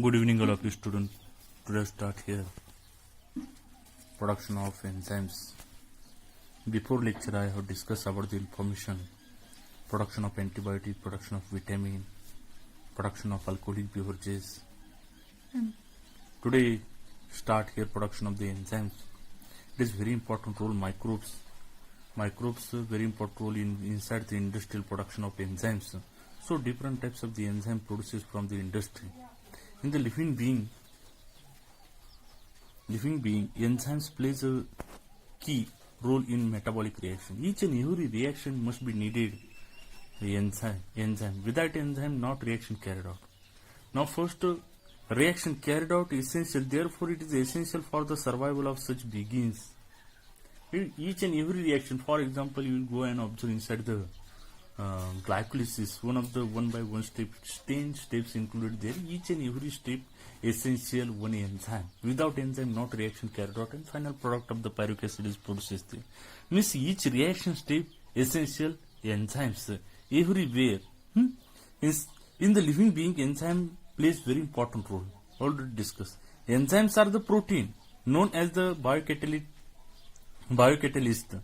Good evening, all of you students. Today start here production of enzymes. Before lecture, I have discussed about the information, production of antibiotic, production of vitamin, production of alcoholic beverages. And today start here production of the enzymes. It is very important role microbes. Microbes very important role inside the industrial production of enzymes. So different types of the enzyme produces from the industry. In the living being, enzymes plays a key role in metabolic reaction. Each and every reaction must be needed enzyme. Without enzyme, not reaction carried out. Now first, reaction carried out is essential. Therefore, it is essential for the survival of such beings. Each and every reaction, for example, you will go and observe inside the glycolysis, one by one step, 10 steps included there. Each and every step essential one enzyme. Without enzyme, not reaction carried out, and final product of the pyruvic acid is produced there. Means each reaction step essential enzymes everywhere. In the living being, enzyme plays very important role. Already discussed. Enzymes are the protein known as the biocatalyst,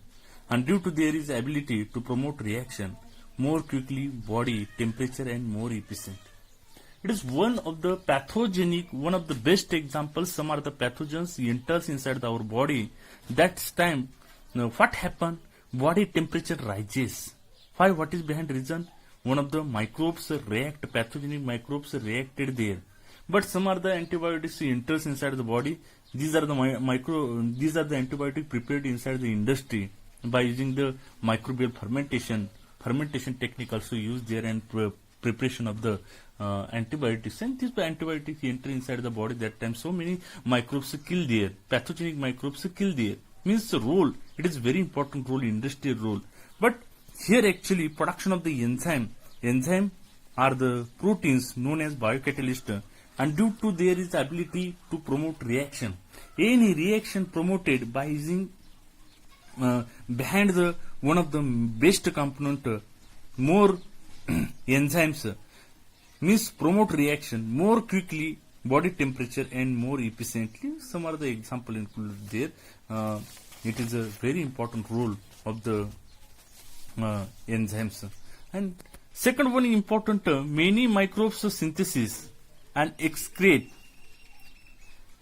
and due to their ability to promote reaction more quickly, body temperature and more efficient. It is one of the best examples. Some are the pathogens enters inside our body. That time, what happened? Body temperature rises. Why? What is behind reason? One of the microbes react, pathogenic microbes reacted there. But some are the antibiotics enters inside the body. These are the antibiotics prepared inside the industry by using the microbial fermentation technique also used there, and preparation of the antibiotics. And these antibiotics enter inside the body. That time so many microbes kill there, pathogenic microbes kill there. Means the role, it is very important role, industrial role. But here actually production of the enzyme are the proteins known as biocatalyst, and due to their ability to promote reaction, any reaction promoted by using behind the one of the best component, more enzymes means promote reaction more quickly, body temperature and more efficiently. Some are the example included there. It is a very important role of the enzymes. And second one important, many microbes synthesis and excrete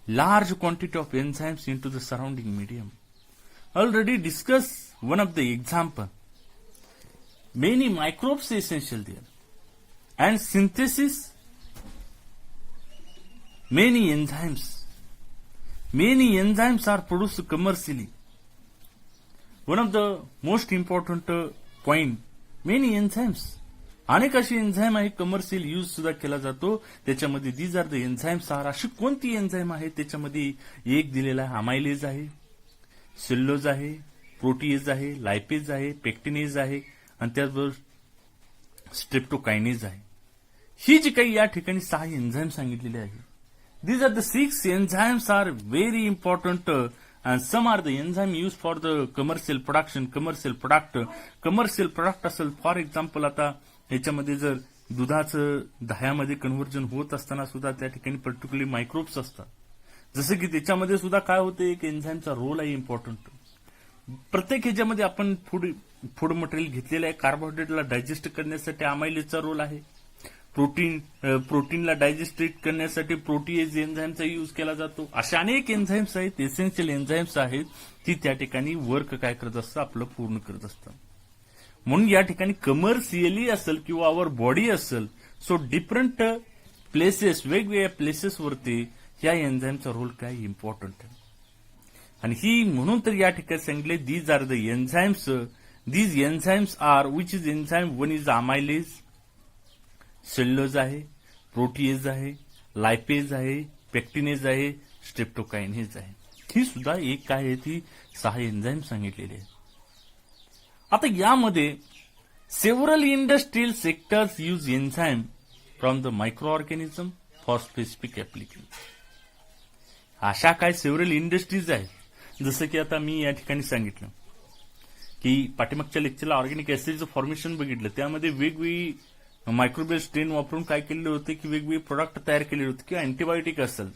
large quantity of enzymes into the surrounding medium. Already discussed one of the example. Many microbes are essential there. And synthesis, many enzymes. Many enzymes are produced commercially. One of the most important point, many enzymes. अनेक अशी enzyme आहे, commercial use सुद्धा केला जातो. त्याच्यामध्ये these are the enzymes are. अशी कोणती enzyme आहे त्याच्यामध्ये? एक दिलेला आहे अमायलेज आहे, सेल्युलोज आहे, प्रोटीएज आहे, लायपेज आहे, पेक्टिनेज आहे, आणि त्याचबरोबर स्ट्रेप्टोकायनेज आहे. ही जी काही या ठिकाणी 6 एन्झाईम सांगितलेले आहे. These are the 6 enzymes are very important, and some are the enzyme used for the commercial production, commercial product असेल. फॉर एक्झाम्पल आता याच्यामध्ये जर दुधाचं दह्यामध्ये कन्व्हर्जन होत असताना सुद्धा त्या ठिकाणी पर्टिक्युलरली मायक्रोब्स असतात. जसं की त्याच्यामध्ये सुद्धा काय होते, एक एन्झाईमचा रोल आहे इम्पॉर्टंट. प्रत्येक ह्याच्यामध्ये आपण फूड मटेरियल घेतलेलं आहे. कार्बोहायड्रेटला डायजेस्ट करण्यासाठी अमायलेजचा रोल आहे. प्रोटीनला डायजेस्ट करण्यासाठी प्रोटीएज एन्झाईमचा यूज केला जातो. अशा अनेक एन्झाईम्स आहेत, एसेन्शियल एन्झाईम्स आहेत, ती त्या ठिकाणी वर्क काय करत असतं, आपलं पूर्ण करत असतं. म्हणून या ठिकाणी कमर्शियली असेल किंवा आवर बॉडी असेल, सो डिफरंट प्लेसेस, वेगवेगळ्या प्लेसेसवरती या एन्झाईमचा रोल काय इम्पॉर्टंट आहे. आणि ही म्हणून तर या ठिकाणी सांगितले, these are the enzymes. These enzymes are which is enzyme. One is amylase, cellulose आहे, प्रोटीएज आहे, लायपेज आहे, पेक्टिनेज आहे, स्ट्रेप्टोकायनेज आहे. ही सुद्धा एक काय आहे, ती 6 एन्झाईम सांगितलेली आहे. आता यामध्ये several industrial sectors use enzyme from the microorganism for specific application. अशा काय सेव्हरल इंडस्ट्रीज आहेत. जसं की आता मी या ठिकाणी सांगितलं की पाठीमागच्या लेक्चरला ऑर्गॅनिक ऍसिडचं फॉर्मेशन बघितलं, त्यामध्ये वेगवेगळी मायक्रोबियल स्ट्रेन वापरून काय केलेले होते की वेगवेगळे प्रोडक्ट तयार केलेले होते किंवा अँटीबायोटिक असेल,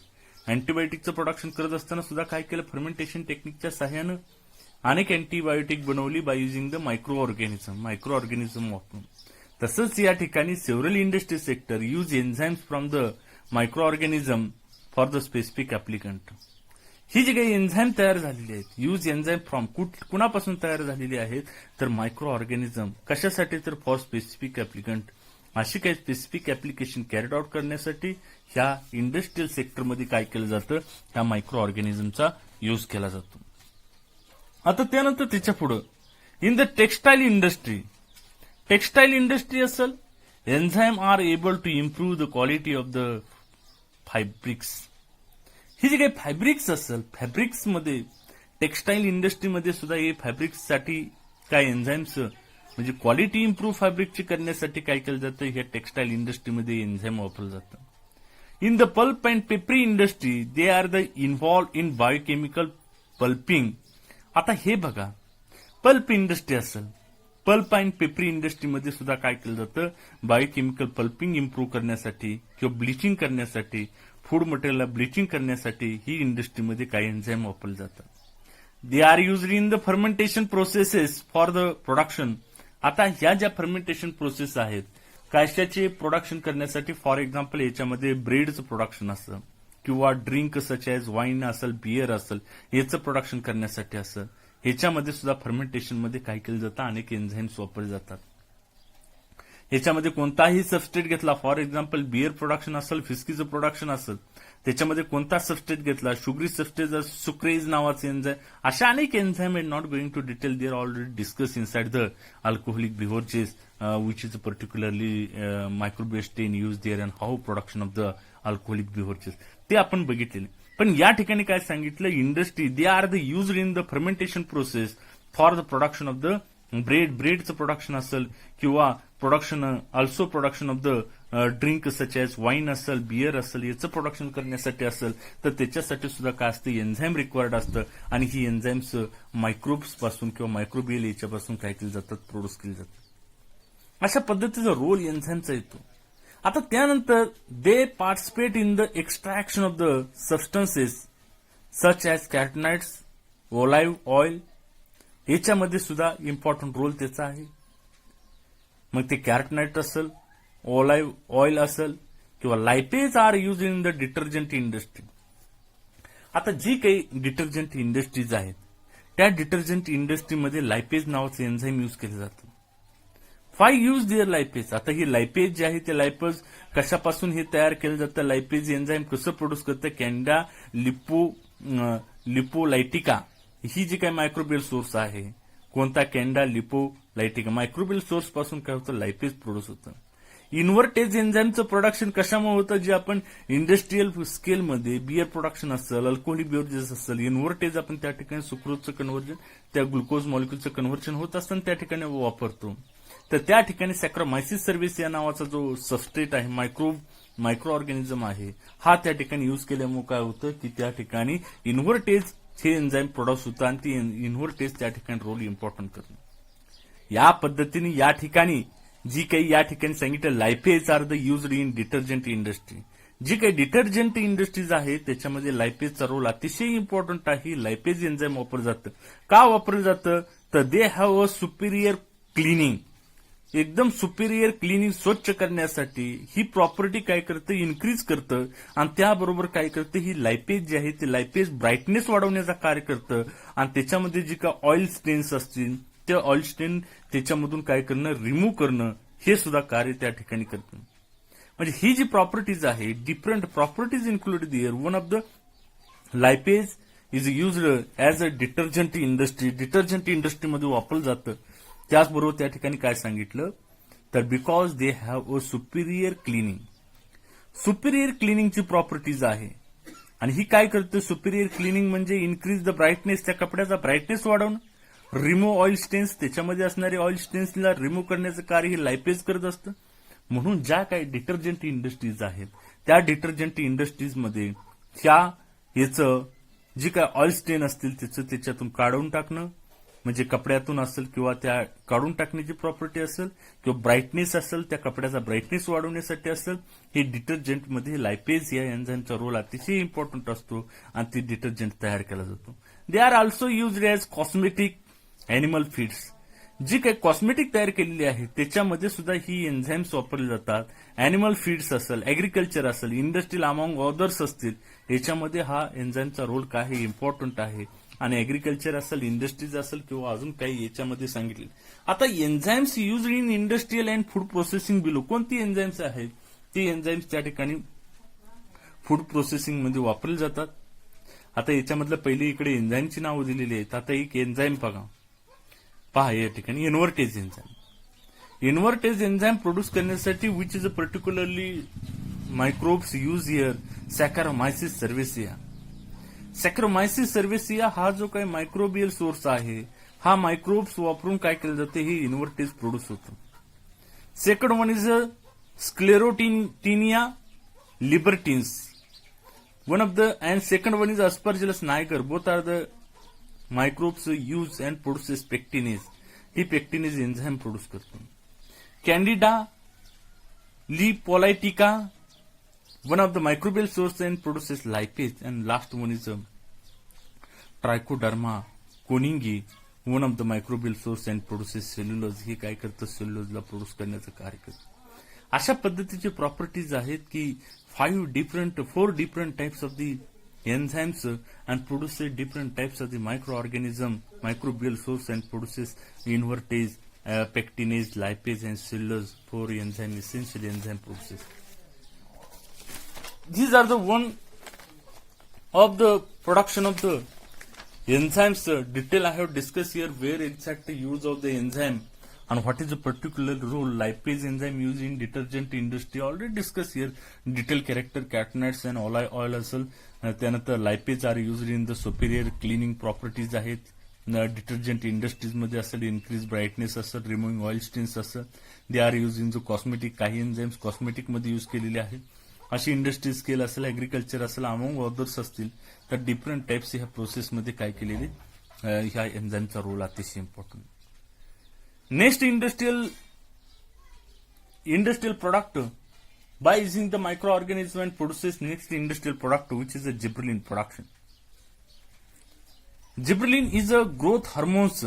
अँटीबायोटिकचं प्रोडक्शन करत असताना सुद्धा काय केलं, फर्मेंटेशन टेक्निकच्या सहाय्यानं अनेक अँटीबायोटिक बनवली by using the microorganism वापरून. तसंच या ठिकाणी several industry sector use enzymes from the microorganism for the specific applicant. ही जी काही एन्झाइम तयार झालेली आहेत, यूज एन्झाइम फ्रॉम कुणापासून तयार झालेली आहेत, तर मायक्रो ऑर्गॅनिझम. कशासाठी, तर फॉर स्पेसिफिक ऍप्लिकंट. अशी काही स्पेसिफिक ऍप्लिकेशन कॅरीड आउट करण्यासाठी ह्या इंडस्ट्रियल सेक्टरमध्ये काय केलं जातं, त्या मायक्रो ऑर्गॅनिझमचा यूज केला जातो. आता त्यानंतर त्याच्या पुढं इन द टेक्सटाईल इंडस्ट्री असेल, enzyme are able to improve the quality of the fabrics. ही जी काही फॅब्रिक्स असेल, फॅब्रिक्समध्ये टेक्सटाईल इंडस्ट्रीमध्ये सुद्धा हे फॅब्रिक्ससाठी काय एन्झाइम्स म्हणजे क्वालिटी इम्प्रूव्ह फॅब्रिकची करण्यासाठी काय केलं जातं, ह्या टेक्सटाईल इंडस्ट्रीमध्ये एन्झाइम वापरलं जातं. In the pulp and peppery industry they are the involve in biochemical pulping. आता हे बघा, पल्प इंडस्ट्री असेल, पल्प अँड पेपरी इंडस्ट्रीमध्ये सुद्धा काय केलं जातं, बायोकेमिकल पल्पिंग इम्प्रूव्ह करण्यासाठी किंवा ब्लिचिंग करण्यासाठी, फूड मटेरियलला ब्लिचिंग करण्यासाठी ही इंडस्ट्रीमध्ये काही एन्झाइम वापरले जातात. दे are used in the fermentation processes for the production. आता ह्या ज्या फर्मेंटेशन प्रोसेस आहेत, कशाचे प्रोडक्शन करण्यासाठी, फॉर एक्झाम्पल याच्यामध्ये ब्रेडचं प्रोडक्शन असतं किंवा ड्रिंक सच एज वाईन असेल, बियर असेल, याचं प्रोडक्शन करण्यासाठी असं, ह्याच्यामध्ये सुद्धा फर्मेंटेशनमध्ये काय केलं जातं, अनेक एन्झाइम्स वापरले जातात. ह्याच्यामध्ये कोणताही सबस्ट्रेट घेतला, फॉर एक्झाम्पल बियर प्रोडक्शन असेल, फिस्कीचं प्रोडक्शन असेल, त्याच्यामध्ये कोणता सबस्ट्रेट घेतला, शुगरी सबस्ट्रेट, सुक्रेज नावाचे एन्झाइम, अशा अनेक enzyme I not going to detail, they are already discuss inside the alcoholic beverages which is particularly microbial strain use there and how production of the alcoholic beverages, ते आपण बघितलेले. पण या ठिकाणी काय सांगितलं, industry they are the used in the fermentation process for the production of the ब्रेडचं production असेल किंवा also production of the drink such as wine असेल, बियर असेल, याचं प्रोडक्शन करण्यासाठी असेल, तर त्याच्यासाठी सुद्धा काय असतं, एन्झाइम रिक्वायर्ड असतं. आणि ही एन्झाइम्स मायक्रोब्स पासून किंवा मायक्रोबियल याच्यापासून काय केली जातात, प्रोड्यूस केली जातात. अशा पद्धतीचा रोल एन्झाइमचा येतो. आता त्यानंतर दे participate in the extraction of the substances such as कॅरोटिनॉइड्स, olive oil, याच्यामध्ये सुद्धा इम्पॉर्टंट रोल त्याचा आहे. मग ते कॅरोटिनॉइड असेल, ऑलिव्ह ऑइल असेल किंवा lipase are use in the detergent industry. आता जी काही डिटर्जंट इंडस्ट्रीज आहेत, त्या डिटर्जंट इंडस्ट्रीमध्ये लायपेज नावाचं एन्झाइम यूज केलं जातं. वाय यूज दिअर लायपेज. आता ही लायपेज जे आहे ते लायपेज कशापासून हे तयार केलं जातं, लायपेज एन्झाइम कसं प्रोड्यूस करतं, कॅन्डा लिपोलायटिका ही जी काही मायक्रोबियल सोर्स आहे, कोणता, कॅन्डा लिपोलायटिका, मायक्रोबियल सोर्स पासून काय होतं, लायपेज प्रोड्यूस होतं. इन्व्हर्टेज एन्झाइमचं प्रोडक्शन कशामुळे होतं, जे आपण इंडस्ट्रीयल स्केलमध्ये बियर प्रोडक्शन असेल, अल्कोहोलिक बिव्हरेजेस असेल, इन्व्हर्टेज आपण त्या ठिकाणी सुक्रोजचं कन्व्हर्जन, त्या ग्लुकोज मॉलिक्युलचं कन्व्हर्जन होत असताना त्या ठिकाणी वापरतो. तर त्या ठिकाणी सॅक्रमायसिस सर्व्हिस या नावाचा जो सबस्ट्रेट आहे, मायक्रो ऑर्गॅनिझम आहे, हा त्या ठिकाणी यूज केल्यामुळे काय होतं की त्या ठिकाणी इन्व्हर्टेज हे एन्झाइम प्रोड्यूस होतं आणि ती इन्व्हर्टेज त्या ठिकाणी रोल इम्पॉर्टंट करतं. या पद्धतीने या ठिकाणी जी काही या ठिकाणी सांगितलं, lipase are the used in detergent industry. जी काही डिटर्जंट इंडस्ट्रीज आहे त्याच्यामध्ये लायपेजचा रोल अतिशय इम्पॉर्टंट आहे. लायपेज एन्झाइम वापरलं जातं. का वापरलं जातं, तर दे हॅव अ सुपिरियर क्लिनिंग, एकदम सुपिरियर क्लिनिंग, स्वच्छ करण्यासाठी ही प्रॉपर्टी काय करतं, इन्क्रीज करतं. आणि त्याबरोबर काय करतं, ही लायपेज जी आहे ते लायपेज ब्राईटनेस वाढवण्याचं कार्य करतं. आणि त्याच्यामध्ये जी काय ऑइल स्टेन्स असतील ते ऑइल स्टेन त्याच्यामधून काय करणं, रिमूव्ह करणं, हे सुद्धा कार्य त्या ठिकाणी करतं. म्हणजे ही जी प्रॉपर्टीज आहे, different properties included here. One of the lipase is used as a detergent industry, detergent इंडस्ट्रीमध्ये वापरलं जातं. त्याचबरोबर त्या ठिकाणी काय सांगितलं, तर because they have a superior cleaning. Superior क्लिनिंगची प्रॉपर्टीज आहे. आणि ही काय करते, सुपिरियर क्लिनिंग म्हणजे इन्क्रीज द ब्राईटनेस, त्या कपड्याचा ब्राईटनेस वाढवणं, रिमूव्ह ऑइल स्टेन्स, त्याच्यामध्ये असणारे ऑइल स्टेन्सला रिमूव्ह करण्याचं कार्य हे लायपेज करत असतं. म्हणून ज्या काही डिटर्जंट इंडस्ट्रीज आहेत त्या डिटर्जंट इंडस्ट्रीजमध्ये याचं जी काय ऑइल स्टेन असतील त्याचं त्याच्यातून काढून टाकणं, म्हणजे कपड्यातून असेल किंवा त्या काढून टाकण्याची प्रॉपर्टी असेल किंवा ब्राईटनेस असेल, त्या कपड्याचा ब्राईटनेस वाढवण्यासाठी असेल, हे डिटर्जंटमध्ये लायपेज या एन्झाईमचा रोल अतिशय इम्पॉर्टंट असतो आणि ती डिटर्जंट तयार केला जातो. They are also used as cosmetic animal feeds. जी काही कॉस्मेटिक तयार केलेली आहे त्याच्यामध्ये सुद्धा ही एन्झाईम्स वापरले जातात. ॲनिमल फीड्स असेल, ऍग्रिकल्चर असेल, इंडस्ट्रियल अमॉंग ऑदर्स असतील, याच्यामध्ये हा एन्झाईमचा रोल काय आहे इम्पॉर्टंट आहे. आणि ऍग्रिकल्चर असेल, इंडस्ट्रीज असेल किंवा अजून काही याच्यामध्ये सांगितले. आता enzymes use in industrial and food processing below, कोणती एन्झाईम्स आहेत? ती एन्झाईम्स त्या ठिकाणी फूड प्रोसेसिंग मध्ये वापरले जातात. आता याच्यामधलं पहिले इकडे एन्झाईमची नावं दिलेली आहेत. आता एक एन्झाईम पहा या ठिकाणी invertase enzyme. Invertase enzyme produce करण्यासाठी which is a particularly microbes use here Saccharomyces cerevisiae. Saccharomyces cerevisiae हा जो काही मायक्रोबियल सोर्स आहे, हा मायक्रोब्स वापरून काय केलं जाते, हे इन्व्हर्टेज प्रोड्यूस होतं. Second one is Sclerotinia libertina. one of the and second one is Aspergillus niger. Both are the microbes use and produces pectinase. He pectinase enzyme produce करतो. Candida lipolytica, one of the microbial source and produces lipase. And last one is Trichoderma coningi, one of the microbial source and produces cellulose. ही काय करतं, cellulose ला produce करण्याचं कार्य करतं. अशा पद्धतीचे properties आहेत की 4 different types of the enzymes and produces different types of the microorganism, microbial source and produces invertase, pectinase, lipase and cellulose. 4 enzyme, essential enzyme processes. These are the one of the production of the enzymes. Detail I have discussed here, where exact use of the enzyme and what is the particular role lipase enzyme used in detergent industry. Already discussed here. Detail character, catechins and oil असेल. त्यानंतर lipase are used in the superior cleaning properties आहेत. Detergent industries मध्ये असेल, increase brightness असेल, removing oil stains असेल. They are use in the cosmetic. काही enzymes cosmetic मध्ये use केलेले आहेत. अशी इंडस्ट्री स्केल असेल, ऍग्रिकल्चर असेल, अमॉंग ऑदर्स असतील, तर डिफरंट टाइप्स ह्या प्रोसेसमध्ये काय केलेले, ह्या एन्झाईमचा रोल अतिशय important. Next industrial product, by using the microorganism and produces next industrial product, which is a gibberellin production. Gibberellin is a growth hormones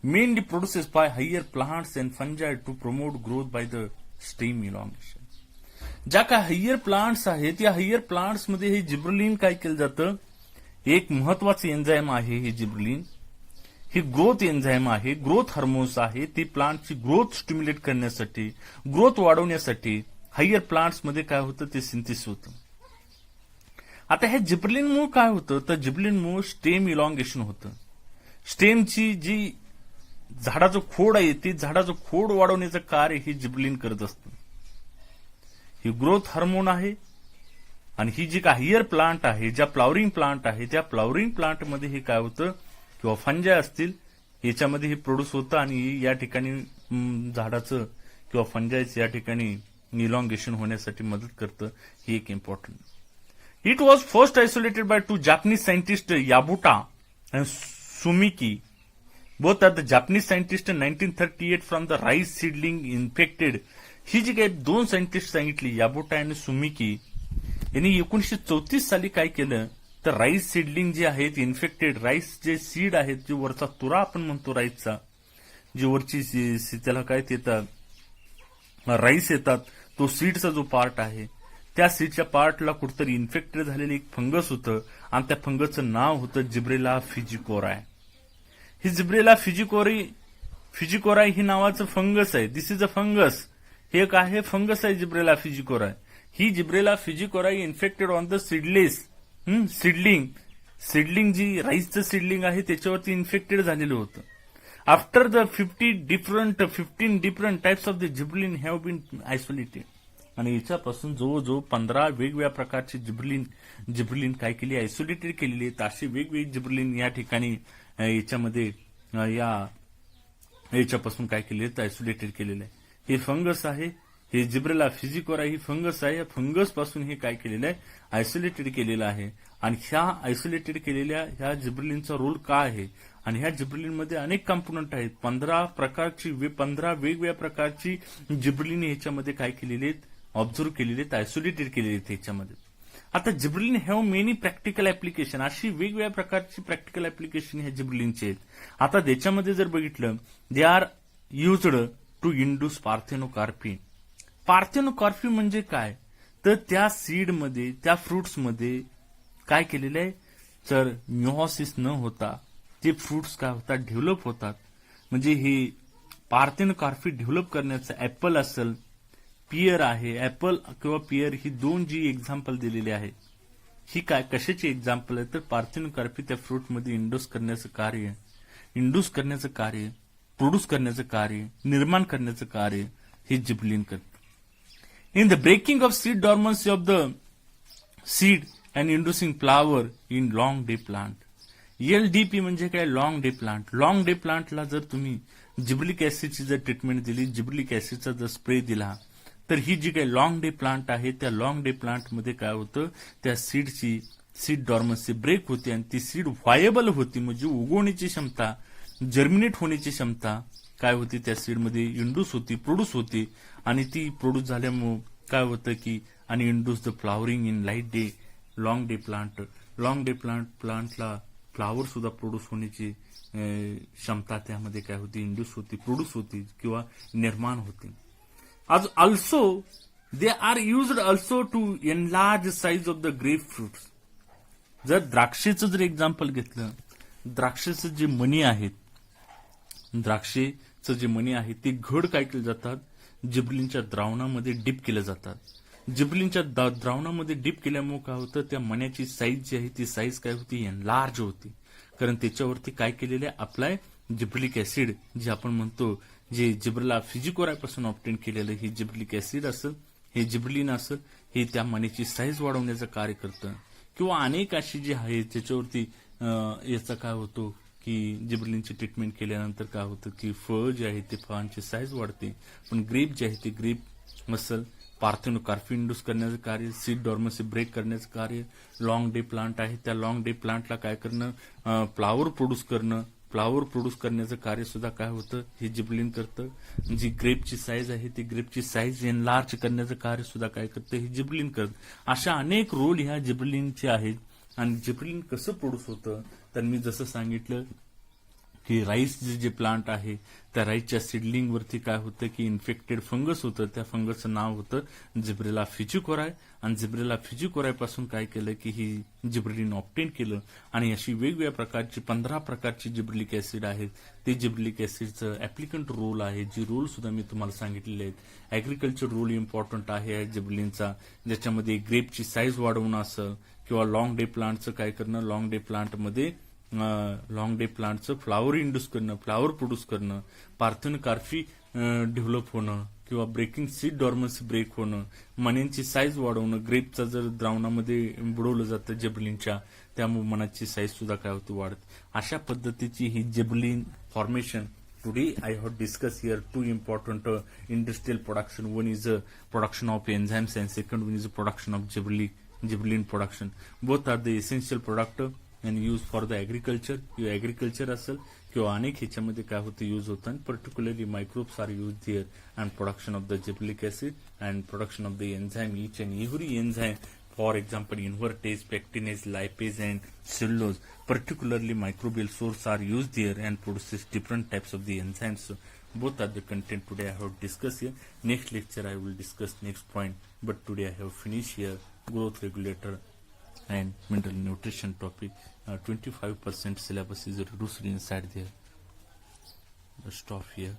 mainly produced by higher plants and fungi to promote growth by the stem elongation. ज्या काय higher plants आहेत, या higher plants मध्ये हे gibberellin काय केलं जातं, एक महत्वाचं एन्झाईम आहे. हे जिब्रेलिन ही ग्रोथ एन्झाईम आहे, ग्रोथ हार्मोन्स आहे. ती प्लांटची ग्रोथ स्टिम्युलेट करण्यासाठी, ग्रोथ वाढवण्यासाठी हायर प्लांट्स मध्ये काय होतं, ते सिंथेसिस होतं. आता ह्या जिब्रेलिनमुळे काय होतं, तर जिब्रेलिनमुळे स्टेम इलॉंगेशन होतं. स्टेमची जी झाडाचं खोड आहे, ती झाडाचं खोड वाढवण्याचं कार्य हे जिब्रेलिन करत असतं. ही ग्रोथ हार्मोन आहे. आणि ही जी काही हायर प्लांट आहे, ज्या फ्लॉवरिंग प्लांट आहे, त्या फ्लॉवरिंग प्लांट मध्ये हे काय होतं, किंवा फंजाय असतील, याच्यामध्ये हे प्रोड्यूस होतं आणि या ठिकाणी झाडाचं किंवा फंजायचं या ठिकाणी इलॉंगेशन होण्यासाठी मदत करतं. ही एक important. It was first isolated by 2 Japanese scientist, Yabuta and Sumiki. Both are the Japanese scientist. 1938 from the rice seedling infected. ही जी काही 2 सायंटिस्ट सांगितली, याबुटा आणि सुमिकी, यांनी 1934 साली काय केलं, तर राईस सीडलिंग जे आहेत, इन्फेक्टेड राईस जे सीड आहेत, जे वरचा तुरा आपण म्हणतो राईसचा, जी वरची त्याला काय येतात, राईस येतात, तो सीडचा जो पार्ट आहे, त्या सीडच्या पार्टला कुठतरी इन्फेक्टेड झालेलं एक फंगस होतं आणि त्या फंगसचं नाव होतं जिब्रेला फिजिकोराय. ही जिब्रेला फिजिकोराय ही नावाचं फंगस आहे. This is a fungus. हे एक आहे फंगस आहे जिब्रेला फिजिकोराय. ही Gibberella fujikuroi infected on the seedling जी राईसचं सीडलिंग आहे त्याच्यावरती इन्फेक्टेड झालेलं होतं. After the 15 different types of the gibberellin have been isolated. आणि याच्यापासून जवळजवळ 15 वेगवेगळ्या प्रकारचे जिब्रेलिन काय केली, आयसोलेटेड केलेली आहेत. अशी वेगवेगळी जिब्रेलिन या ठिकाणी याच्यामध्ये याच्यापासून काय केले आहेत, आयसोलेटेड केलेलं आहे. हे फंगस आहे, हे जिब्रेला फिजिकोरा ही फंगस आहे. या फंगस पासून हे काय केलेलं आहे, आयसोलेटेड केलेलं आहे. आणि ह्या आयसोलेटेड केलेल्या ह्या जिब्रेलिनचा रोल काय आहे आणि ह्या जिब्रेलिनमध्ये अनेक कंपोनंट आहेत. 15 वेगवेगळ्या प्रकारची जिब्रेलिन ह्याच्यामध्ये काय केलेली आहेत, ऑब्झर्व केलेली आहेत, आयसोलेटेड केलेली आहेत ह्याच्यामध्ये. आता gibberellin have many practical application, अशी वेगवेगळ्या प्रकारची प्रॅक्टिकल ऍप्लिकेशन ह्या जिब्रेलिनचे आहेत. आता त्याच्यामध्ये जर बघितलं, they are used to induce parthenocarpy. Parthenocarpy म्हणजे काय, तर त्या सीडमध्ये, त्या फ्रुट्समध्ये काय केलेलं आहे, तर म्युओसिस न होता ते फ्रुट्स काय होतात, डेव्हलप होतात. म्हणजे हे पार्थेनोकार्पी डेव्हलप करण्याचं ऍपल असेल, पियर आहे, ऍपल किंवा पियर ही दोन जी एक्झाम्पल दिलेली आहे, ही काय कशाची एक्झाम्पल आहे, तर पार्थेनोकार्पी त्या फ्रूटमध्ये इंड्यूस करण्याचं कार्य, प्रोड्यूस करण्याचं कार्य, निर्माण करण्याचं कार्य हे जिब्रेलिन करतं. In the breaking of seed dormancy of the seed and inducing flower in long day plant. LDP म्हणजे काय, long day plant. Long day प्लांटला जर तुम्ही जिब्रेलिक ऍसिडची जर ट्रीटमेंट दिली, जिब्रेलिक ऍसिडचा जर स्प्रे दिला, तर ही जी काही लॉंग डे प्लांट आहे, त्या लॉंग डे प्लांटमध्ये काय होतं, त्या सीड डॉर्मन्सी ब्रेक होते आणि ती सीड व्हायबल होती, म्हणजे उगवण्याची क्षमता, जर्मिनेट होण्याची क्षमता काय होती, त्या सीडमध्ये इंड्यूस होती, प्रोड्यूस होती. आणि ती प्रोड्यूस झाल्यामुळे काय होतं की, आणि induce the flowering in light day long day plant. Long day प्लांटला फ्लावर सुद्धा प्रोड्यूस होण्याची क्षमता त्यामध्ये काय होती, इंड्यूस होती, प्रोड्यूस होती किंवा निर्माण होती. Also they are used also to enlarge size of the grape fruits. जर द्राक्षेचं जर एक्झाम्पल घेतलं, द्राक्षेचं जे मणी आहेत, ते घड काय केले जातात, जिब्रेलिनच्या द्रावणामध्ये डिप केले जातात. जिब्रेलिनच्या द्रावणामध्ये डिप केल्यामुळे काय होतं, त्या मण्याची साईज जी आहे ती साईज काय होती, एनलार्ज होती. कारण त्याच्यावरती काय केलेलं आहे, अप्लाय जिब्रेलिक ऍसिड, जे आपण म्हणतो, जे जिब्रेला फिजिकोरापासून ऑब्टेन केलेलं हे जिब्रेलिक ऍसिड असेल, हे जिब्रेलिन असेल, हे त्या मण्याची साईज वाढवण्याचं कार्य करतं. किंवा अनेक अशी जी आहे त्याच्यावरती याचा काय होतो की, जिब्रेलिनची ट्रीटमेंट केल्यानंतर काय होतं की, फळ जे आहे ते फळांची साईज वाढते. पण ग्रेप जे आहे ते ग्रेप मसल पार्थेनोकार्पी इंड्यूस करण्याचं कार्य, सीड डॉर्मन्सी ब्रेक करण्याचं कार्य. लॉंग डे प्लांट आहे, त्या लॉंग डे प्लांटला काय करणं, फ्लावर प्रोड्यूस करण्याचं कार्य सुद्धा काय होतं, हे जिब्रेलिन करतं. जी ग्रेपची साईज आहे ती ग्रेपची साईज एनलार्ज करण्याचं कार्य सुद्धा काय करतं, हे जिब्रेलिन करतं. अशा अनेक रोल ह्या जिब्रेलिनचे आहेत. आणि जिब्रेलिन कसं प्रोड्यूस होतं, तर मी जसं सांगितलं की राईस जे प्लांट आहे, त्या राईसच्या सिडलिंग वरती काय होतं की इन्फेक्टेड फंगस होतं, त्या फंगसचं नाव होतं जिब्रेला फिजिकोराय. आणि जिब्रेला फिजिकोराय पासून काय केलं की ही जिब्रेलिन ऑब्टेन केलं. आणि अशी वेगवेगळ्या प्रकारची 15 प्रकारची जिब्रेलिक ऍसिड आहेत. ते जिब्रेलिक ऍसिडचं ऍप्लिकंट रोल आहे, जी रोल सुद्धा मी तुम्हाला सांगितलेले आहेत. ऍग्रिकल्चर रोल इम्पॉर्टंट आहे जिब्रेलिनचा, ज्याच्यामध्ये ग्रेपची साईज वाढवणं असं, किंवा लॉंग डे प्लांटचं काय करणं, लॉंग डे प्लांटचं फ्लावर इंड्यूस करणं, फ्लावर प्रोड्यूस करणं, पार्थेनोकार्पी डेव्हलप होणं, किंवा ब्रेकिंग सीड डॉर्मन्सी ब्रेक होणं, मण्यांची साईज वाढवणं. ग्रेपचा जर द्रावणामध्ये बुडवलं जातं जिब्रेलिनच्या, त्यामुळे मनाची साईज सुद्धा काय होती, वाढते. अशा पद्धतीची ही gibberellin formation. Today I have discussed here two important industrial production. One is production of enzymes and second one is production of gibberellin production. Both are the essential product and used for the agriculture. किंवा agriculture असेल किंवा अनेक ह्याच्यामध्ये काय होतं use होतं. Particularly microbes are used here and production of the gibberellic acid and production of the enzyme. Each and every enzyme, for example, invertase, pectinase, lipase and cellulose, particularly microbial source are used here and produces different types of the enzymes. So both are the content today I have discussed here. Next lecture I will discuss next point, but today I have finished here growth regulator and mineral nutrition topic. 25% syllabus is reduced inside there. Let's stop here.